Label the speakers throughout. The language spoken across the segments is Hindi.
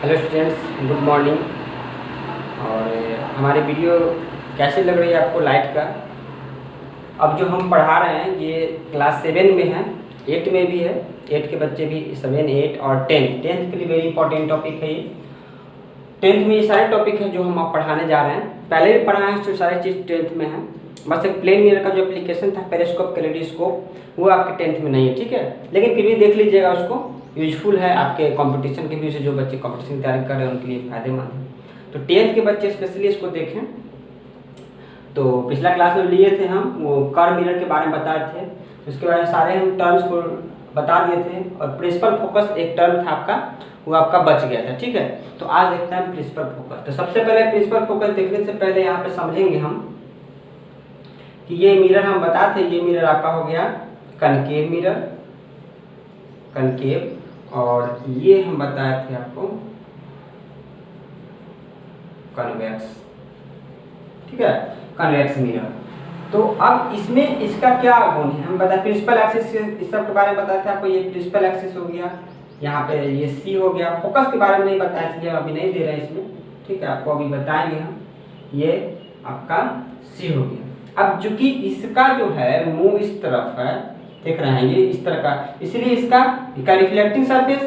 Speaker 1: Hello students, good morning. और हमारी वीडियो कैसे लग रही है आपको लाइट का। अब जो हम पढ़ा रहे हैं ये क्लास 7 में है, 8 में भी है। 8 के बच्चे भी, 7, 8 और 10 के लिए वेरी इंपॉर्टेंट टॉपिक है ये। 10th में ये सारे टॉपिक है जो हम आप पढ़ाने जा रहे हैं। पहले भी पढ़ाए हैं तो सारी चीज़ 10th में है। बस एक प्लेन मिरर का जो एप्लीकेशन था पेरिस्कोप कैलेडोस्कोप, वो आपके 10th में नहीं है, ठीक है। लेकिन फिर भी देख लीजिएगा, उसको यूजफुल है आपके कंपटीशन के व्यू से। जो बच्चे कंपटीशन की तैयारी कर रहे हैं उनके लिए फायदेमंद है। तो 10th के बच्चे स्पेशली इसको देखें। तो पिछला क्लास में लिए थे हम, वो कर्व मिरर के बारे में बताए थे। उसके बाद सारे हम टर्म्स को बता दिए थे और प्रिंसिपल फोकस एक टर्म था आपका, वो आपका बच गया था, ठीक है। तो आज देखते हैं प्रिंसिपल फोकस। तो सबसे पहले प्रिंसिपल फोकस देखने से पहले यहाँ पे समझेंगे हम कि ये मिरर हम बताते, ये मिरर आपका हो गया कनकेव मिरर, कनकेव। और ये हम बताए थे आपको कन्वेक्स, ठीक है, कन्वेक्स मिरर। तो अब इसमें इसका क्या गुण है हम बताए। प्रिंसिपल एक्सिस इस सब के बारे में बताए थे आपको। ये प्रिंसिपल एक्सिस हो गया, यहाँ पे ये सी हो गया। फोकस के बारे में नहीं बताया इसलिए अभी नहीं दे रहे हैं इसमें, ठीक है। आपको अभी बताएंगे हम। ये आपका सी हो गया। अब चूंकि इसका जो है मुंह इस तरफ है, देख रहे हैं, ये इस तरह का, इसलिए इसका रिफ्लेक्टिंग सरफेस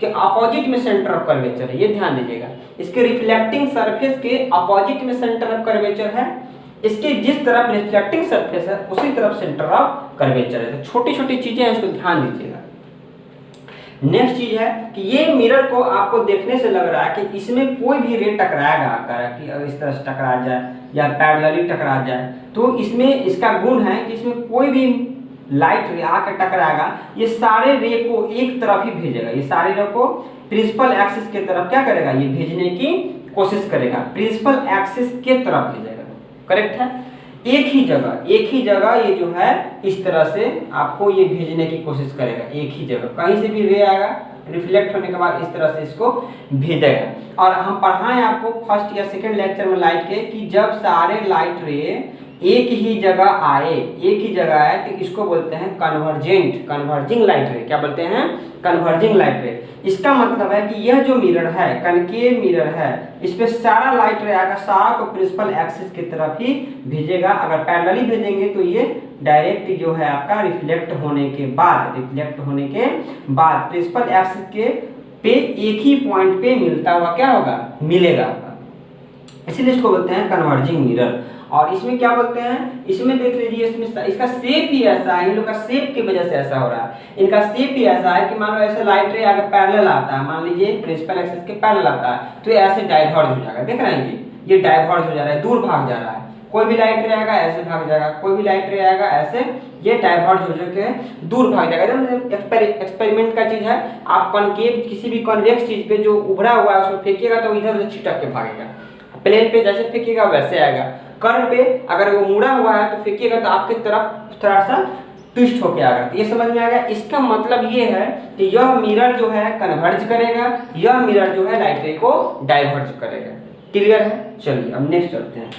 Speaker 1: के अपोजिट में सेंटर ऑफ कर्वेचर है। ये ध्यान दीजिएगा, इसके रिफ्लेक्टिंग सरफेस के अपोजिट में सेंटर ऑफ कर्वेचर है। इसके जिस तरफ रिफ्लेक्टिंग सरफेस है उसी तरफ सेंटर ऑफ कर्वेचर है। तो छोटी छोटी चीजें हैं, इसको ध्यान दीजिएगा। नेक्स्ट चीज है कि ये मिरर को आपको देखने से लग रहा है कि इसमें कोई भी रे टकराएगा आकर कि इस तरह से टकरा जाए या पैरेलली टकरा जाए। तो इसमें इसका गुण है कि इसमें कोई भी लाइट रे आकर टकराएगा, ये सारे रे को एक तरफ ही भेजेगा। ये सारे रे को प्रिंसिपल एक्सिस के तरफ क्या करेगा, ये भेजने की कोशिश करेगा, प्रिंसिपल एक्सिस के तरफ भेजेगा। करेक्ट है। एक ही जगह ये जो है इस तरह से आपको ये भेजने की कोशिश करेगा। एक ही जगह कहीं से भी रे आएगा, रिफ्लेक्ट होने के बाद इस तरह से इसको भेजेगा। और हम पढ़ाएं आपको फर्स्ट या सेकंड लेक्चर में लाइट के कि जब सारे लाइट रे एक ही जगह आए, तो इसको बोलते हैं कन्वर्जिंग लाइट रे। क्या बोलते हैं? कन्वर्जिंग लाइट रे। इसका मतलब है कि यह जो मिरर है, कनकेव मिरर है, इस पे सारा लाइट रे आएगा, सारा को प्रिंसिपल एक्सिस की तरफ ही भेजेगा। अगर पैरेलली भेजेंगे तो ये डायरेक्ट जो है आपका रिफ्लेक्ट होने के बाद प्रिंसिपल एक्सिस के पे एक ही पॉइंट पे मिलता हुआ क्या होगा, मिलेगा। इसीलिए इसको बोलते हैं कन्वर्जिंग मिरर। और इसमें क्या बोलते हैं, इसमें देख लीजिए, इसमें इसका शेप ही ऐसा है, इन लोग का शेप की वजह से ऐसा हो रहा है। इनका शेप ही ऐसा है कि मान लो ऐसे लाइट रे अगर पैरेलल आता है, मान लीजिए प्रिंसिपल एक्सिस के पैरेलल आता है, तो ये ऐसे डाइवर्ज हो जाएगा। देख रहे हैं ये डाइवर्ज हो जा रहा है, दूर भाग जा रहा है। कोई भी लाइट रे आएगा ऐसे भाग जाएगा, कोई भी लाइट रे आएगा ऐसे, ये डाइवर्ज हो जाके दूर भाग जाएगा। एकदम एक्सपेरिमेंट का चीज है। आप कॉनकेव किसी भी कॉन्वेक्स चीज पे जो उभरा हुआ है उसमें फेंकिएगा तो इधर उधर छिटक के भागेगा। प्लेन पे जैसे फेंकिएगा वैसे आएगा। कर्व पे अगर वो मुड़ा हुआ है तो फेंकिएगा तो आपकी तरफ थोड़ा सा ट्विस्ट होके आएगा। तो ये समझ में आ गया। इसका मतलब ये है कि यह मिरर जो है कन्वर्ज करेगा, यह मिरर जो है लाइट रे को डाइवर्ज करेगा। क्लियर है? चलिए अब नेक्स्ट चलते हैं।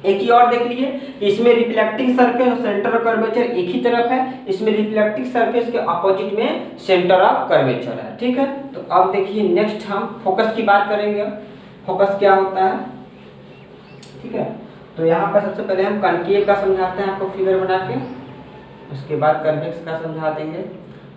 Speaker 1: एक ही और देख लीजिए कि इसमें रिफ्लेक्टिंग सरफेस और सेंटर ऑफ कर्वेचर एक ही तरफ है, इसमें रिफ्लेक्टिंग सरफेस के अपोजिट में सेंटर ऑफ कर्वेचर है, ठीक है। तो अब देखिए नेक्स्ट हम फोकस की बात करेंगे। फोकस क्या होता है, ठीक है। तो यहाँ पर सबसे पहले हम कनकेव का समझाते हैं आपको फिगर बना के, उसके बाद कन्वेक्स का समझा देंगे।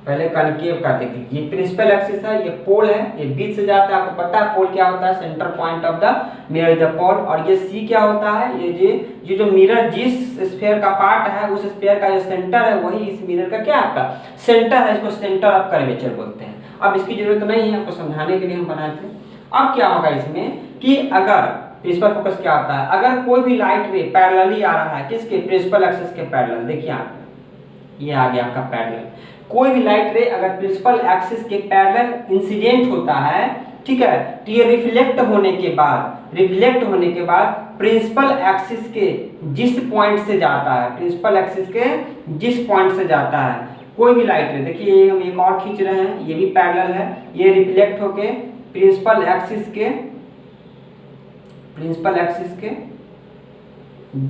Speaker 1: पहले कनकेव का देखिए, ये प्रिंसिपल एक्सिस है, ये पोल है, ये बीच से जाता है। आपको पता है पोल क्या होता है, centre point of the mirror the pole. और ये सी क्या होता है, ये जो मिरर जिस स्फीयर का पार्ट है उस स्फीयर का जो सेंटर है वही इस मिरर का क्या आपका सेंटर है। इसको सेंटर ऑफ कर्वेचर बोलते हैं। अब इसकी जरूरत नहीं है, आपको समझाने के लिए हम बनाए थे। अब क्या होगा इसमें कि अगर प्रिंसिपल फोकस क्या होता है, अगर कोई भी लाइट रे पैरेलली आ रहा है, किसके, प्रिंसिपल एक्सिस के पैरेलल। देखिए यहाँ ये आ गया आपका पैरेलल। कोई भी लाइट रे अगर प्रिंसिपल एक्सिस के पैरेलल इंसिडेंट होता है, ठीक है, तो ये रिफ्लेक्ट होने के बाद प्रिंसिपल एक्सिस के जिस पॉइंट से जाता है, कोई भी लाइट रे, देखिए हम एक और खींच रहे हैं, ये भी पैरेलल है, ये रिफ्लेक्ट होके प्रिंसिपल एक्सिस के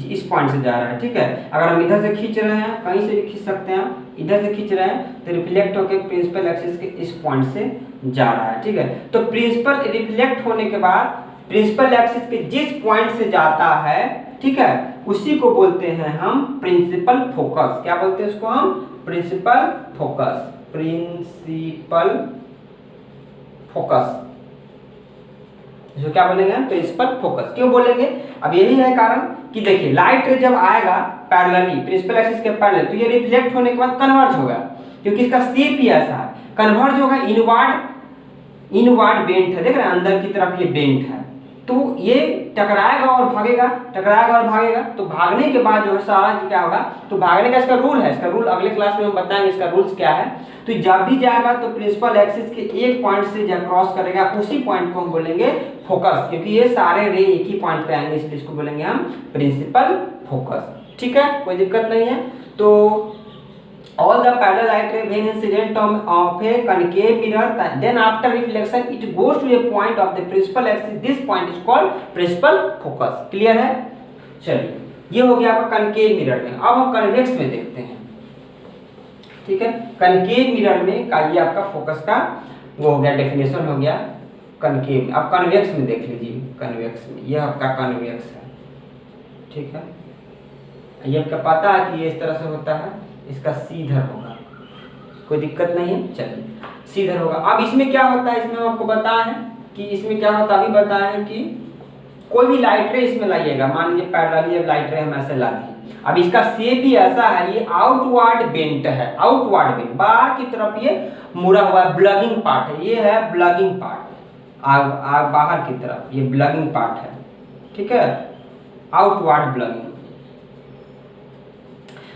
Speaker 1: इस पॉइंट से जा रहा है, ठीक है। अगर हम इधर से खींच रहे हैं, कहीं से भी खींच सकते हैं, इधर से खींच रहे हैं तो रिफ्लेक्ट होकर प्रिंसिपल एक्सिस के इस पॉइंट से जा रहा है, ठीक है। तो प्रिंसिपल रिफ्लेक्ट होने के बाद प्रिंसिपल एक्सिस के जिस पॉइंट से जाता है, ठीक है, उसी को बोलते हैं हम प्रिंसिपल फोकस। क्या बोलते हैं इसको हम? प्रिंसिपल फोकस, प्रिंसिपल फोकस, जो क्या बोलेंगे? Principal focus. क्यों बोलेंगे? अब यही है कारण कि देखिए लाइट रे जब आएगा पैरेलली प्रिंसिपल एक्सिस के पैरेलल, तो ये रिफ्लेक्ट होने के बाद कन्वर्ज होगा, क्योंकि इसका शेप ही ऐसा है। कन्वर्ज होगा, इनवर्ड बेंट है, देख रहे हैं अंदर की तरफ ये बेंट है, तो ये टकराएगा और भागेगा, टकराएगा और भागेगा। तो भागने के बाद जो है सारा क्या होगा? तो भागने का इसका रूल है, इसका रूल अगले क्लास में हम बताएंगे इसका रूल्स क्या है। तो जब भी जाएगा तो प्रिंसिपल एक्सिस के एक पॉइंट से जब क्रॉस करेगा उसी पॉइंट को हम बोलेंगे फोकस, क्योंकि ये सारे रे एक ही पॉइंट पे आएंगे, इसलिए इसको बोलेंगे हम प्रिंसिपल फोकस, ठीक है, कोई दिक्कत नहीं है। तो all the parallel light ray when incident of a concave mirror, then after reflection it goes to a point of the principal axis, this point is called principal focus। Clear है? चलिए ये हो गया आपका कनकेव मिरर में। अब हम कन्वेक्स में देखते हैं, ठीक है। कनकेव मिरर में का ये आपका फोकस का वो हो गया, डेफिनेशन हो गया कनकेव। अब कन्वेक्स में देख लीजिए, कन्वेक्स में ये आपका कन्वेक्स है, ठीक है। ये आपका पता है कि ये इस तरह से होता है, इसका सीधर होगा, कोई दिक्कत नहीं है, चलिए सीधर होगा। अब इसमें क्या होता है, इसमें आपको बताया है कि इसमें क्या होता है, अभी बताया है कि कोई भी लाइट रे इसमें लाइएगा, मान लीजिए पैरेलली अब लाइट रे हम ऐसे ला दिए। अब इसका शेप ही ऐसा है, ये आउटवर्ड बेंट है, आउटवर्ड बेंट, बाहर की तरफ ये मुड़ा हुआ है, ब्लगिंग पार्ट है, ये है ब्लगिंग पार्ट, बाहर की तरफ ये ब्लगिंग पार्ट है, ठीक है, आउटवर्ड ब्लगिंग।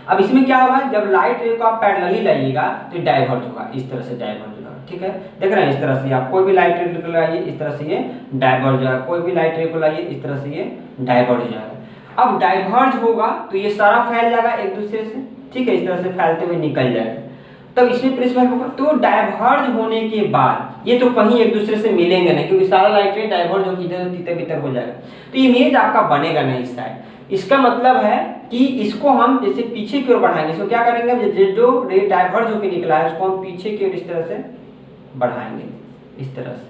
Speaker 1: अब इसमें क्या होगा, जब लाइट रे को आप पैरेलली लाइएगा तो डाइवर्ज होगा, इस तरह से डाइवर्ज होगा, ठीक है। देख रहे हैं इस तरह से आप कोई भी लाइट रे को लाइए, इस तरह से ये डाइवर्ज हो जाएगा, कोई भी लाइट रे को लाइए इस तरह से ये डाइवर्ज हो जाएगा। अब डाइवर्ज होगा तो ये सारा फैल जाएगा एक दूसरे से, ठीक है, इस तरह से फैलते हुए निकल जाएगा। तब इसमें प्रिंसिपल होगा, तो डाइवर्ज होने के बाद ये तो कहीं एक दूसरे से मिलेंगे नहीं, क्योंकि सारा लाइट रे डाइवर्ज होकर इधर तीतर भीतर हो जाएगा, तो इमेज आपका बनेगा नहीं इस साइड। इसका मतलब है कि इसको हम जैसे पीछे की ओर बढ़ाएंगे, इसको क्या करेंगे, जो रे डाइवर्ज होकर निकला है उसको हम पीछे की ओर इस तरह से बढ़ाएंगे, इस तरह से,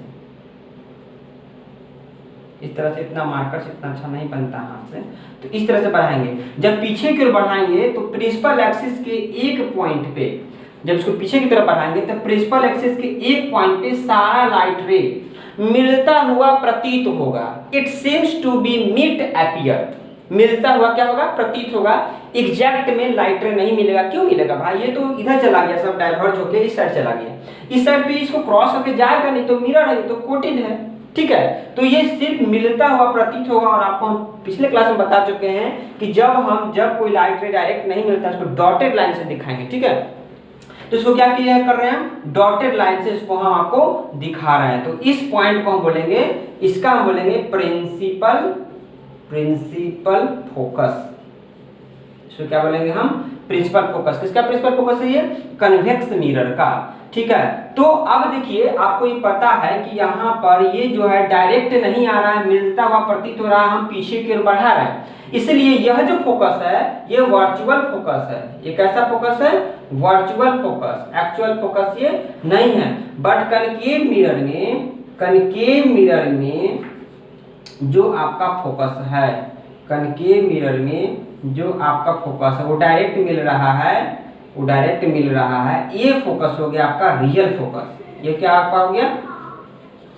Speaker 1: इस तरह से। इतना मार्कर से इतना अच्छा नहीं बनता हाथ से, तो इस तरह से बढ़ाएंगे। जब पीछे की ओर बढ़ाएंगे तो प्रिंसिपल एक्सिस के एक पॉइंट पे, जब इसको पीछे की तरफ बढ़ाएंगे तो प्रिंसिपल एक्सिस के एक पॉइंट पे सारा लाइट रे मिलता हुआ प्रतीत होगा। It seems to be mid appear, मिलता हुआ क्या होगा, प्रतीत होगा। एग्जैक्ट में लाइट रे नहीं मिलेगा। क्यों मिलेगा भाई, ये तो इधर चला गया, सब डाइवर्ज होके इस साइड चला गया, इस साइड पे इसको क्रॉस होके जाएगा नहीं, तो मिरर है, तो कोटेड है, ठीक है। तो ये सिर्फ मिलता हुआ प्रतीत होगा। और आपको हम पिछले क्लास में बता चुके हैं कि जब कोई लाइट रे डायरेक्ट नहीं मिलता उसको डॉटेड लाइन से दिखाएंगे, ठीक है। तो इसको क्या किया कर रहे हैं हम, डॉटेड लाइन से इसको हम आपको दिखा रहे हैं। तो इस पॉइंट को हम बोलेंगे, इसका हम बोलेंगे प्रिंसिपल फोकस। इसको क्या बोलेंगे हम, प्रिंसिपल फोकस। किसका प्रिंसिपल फोकस है, ये कन्वेक्स मिरर का, ठीक है। तो अब देखिए आपको ये पता है कि यहाँ पर ये जो है डायरेक्ट नहीं आ रहा है, मिलता हुआ प्रतीत हो रहा है, हम पीछे की ओर बढ़ा रहे हैं, इसलिए यह जो फोकस है ये वर्चुअल फोकस है। ये कैसा फोकस है, वर्चुअल फोकस, एक्चुअल फोकस ये नहीं है। बट कनकेव मिरर में जो आपका फोकस है, कनकेव मिरर में जो आपका फोकस है वो डायरेक्ट मिल रहा है, वो डायरेक्ट मिल रहा है। ये फोकस हो गया आपका रियल फोकस। ये क्या आपका हो गया,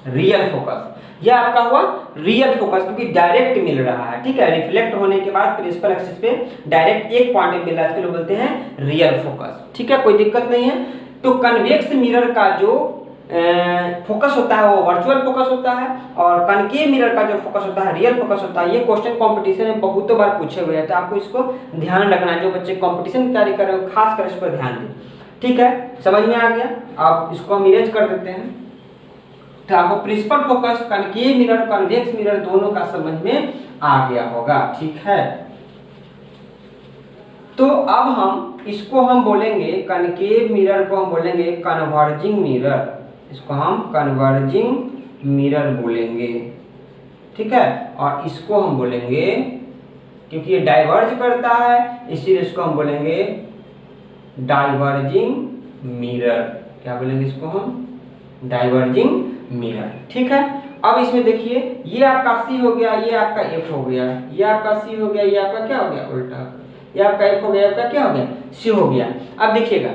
Speaker 1: रियल फोकस। यह आपका हुआ रियल फोकस, क्योंकि डायरेक्ट मिल रहा है, ठीक है। रिफ्लेक्ट होने के बाद प्रिंसिपल एक्सिस पे डायरेक्ट एक पॉइंट में मिल रहा है, इसको बोलते हैं रियल फोकस, ठीक है, कोई दिक्कत नहीं है। तो कन्वेक्स मिरर का जो फोकस होता है वो वर्चुअल फोकस होता है, और कनकेव मिरर का जो फोकस होता है रियल फोकस होता है। ये क्वेश्चन कंपटीशन में बहुत बार पूछे हुए हैं, तो आपको इसको ध्यान रखना है। जो बच्चे कंपटीशन की तैयारी कर रहे हो खास कर इस पर ध्यान दें, ठीक है। समझ में आ गया, आप इसको हम इरेज कर देते हैं। तो आपको principal focus, concave mirror, convex mirror दोनों का समझ में आ गया होगा, ठीक है। तो अब हम इसको हम बोलेंगे, कनकेव मिरर को हम बोलेंगे कन्वर्जिंग मिरर, इसको हम कन्वर्जिंग मिरर बोलेंगे, ठीक है। और इसको हम बोलेंगे, क्योंकि ये डाइवर्ज करता है इसलिए इसको हम बोलेंगे डाइवर्जिंग मिरर, क्या बोलेंगे इसको हम, डाइवर्जिंग मिरर। ठीक है, अब इसमें देखिए ये आपका सी हो गया, ये आपका एफ हो गया, ये आपका सी हो गया, ये आपका क्या हो गया उल्टा, ये आपका एफ हो गया, आपका क्या हो गया सी हो गया। अब देखिएगा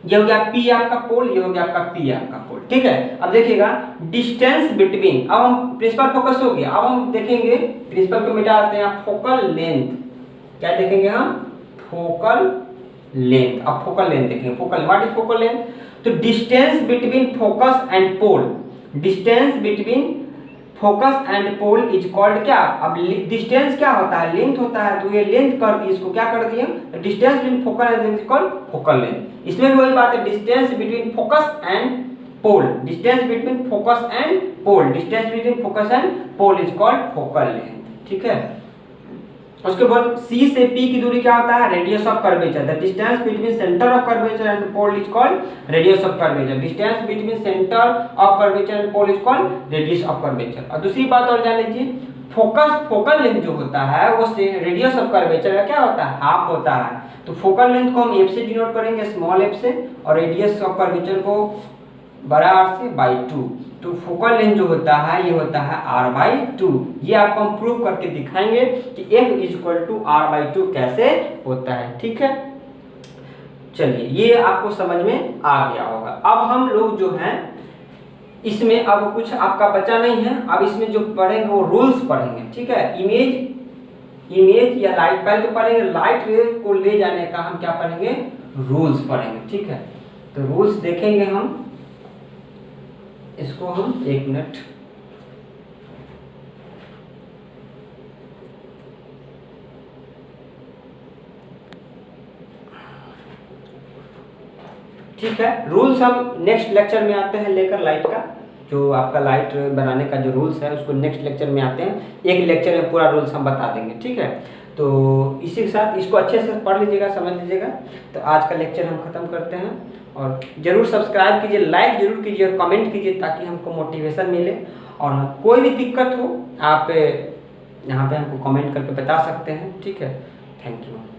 Speaker 1: ये हो गया पी आपका पोल, ये हो गया आपका पी आपका पोल। ठीक है, अब देखिएगा डिस्टेंस बिटवीन, अब हम प्रिंसिपल फोकस हो गया, अब हम देखेंगे प्रिंसिपल को मिटा देते हैं, फोकल लेंथ, क्या देखेंगे हम, फोकल लेंथ। अब फोकल लेंथ देखेंगे, focal, what is focal length, तो distance between focus and pole, distance between focus and pole is called क्या, अब डिस्टेंस क्या होता है, लेंथ होता है, तो ये लेंथ कर दी, इसको क्या कर दिए, distance between focal and length is called focal length. इसमें भी वही बात है, distance between focus and pole, distance between focus and pole, distance between focus and pole is called focal length. ठीक है, उसके बाद C से P की दूरी क्या होता है, radius of curvature, the distance between centre of curvature and pole is called radius of curvature, distance between centre of curvature and pole is called radius of curvature. और दूसरी बात और जान लीजिए, फोकस फोकल लेंथ जो होता है वो से रेडियस ऑफ कर्वेचर का क्या होता है, हाफ होता है। तो फोकल लेंथ को हम f से डिनोट करेंगे, स्मॉल f से, और रेडियस ऑफ कर्वेचर को बड़ा R से बाई 2। तो फोकल लेंथ जो होता है ये होता है R/2। ये आपको हम प्रूव करके दिखाएंगे कि f is equal to R/2 कैसे होता है। ठीक है, चलिए ये आपको समझ में आ गया होगा। अब हम लोग जो हैं इसमें अब कुछ आपका बचा नहीं है, अब इसमें जो पढ़ेंगे वो रूल्स पढ़ेंगे। ठीक है, इमेज या लाइट, पहले तो पढ़ेंगे लाइट रे को ले जाने का हम क्या पढ़ेंगे, रूल्स पढ़ेंगे। ठीक है, तो रूल्स देखेंगे हम, इसको हम एक मिनट, ठीक है, रूल्स हम नेक्स्ट लेक्चर में आते हैं लेकर, लाइट का जो आपका लाइट बनाने का जो रूल्स है उसको नेक्स्ट लेक्चर में आते हैं, एक लेक्चर में पूरा रूल्स हम बता देंगे। ठीक है, तो इसी के साथ इसको अच्छे से पढ़ लीजिएगा, समझ लीजिएगा। तो आज का लेक्चर हम खत्म करते हैं, और जरूर सब्सक्राइब कीजिए, लाइक जरूर कीजिए और कमेंट कीजिए ताकि हमको मोटिवेशन मिले। और कोई भी दिक्कत हो आप यहाँ पे हमको कमेंट करके बता सकते हैं। ठीक है, थैंक यू।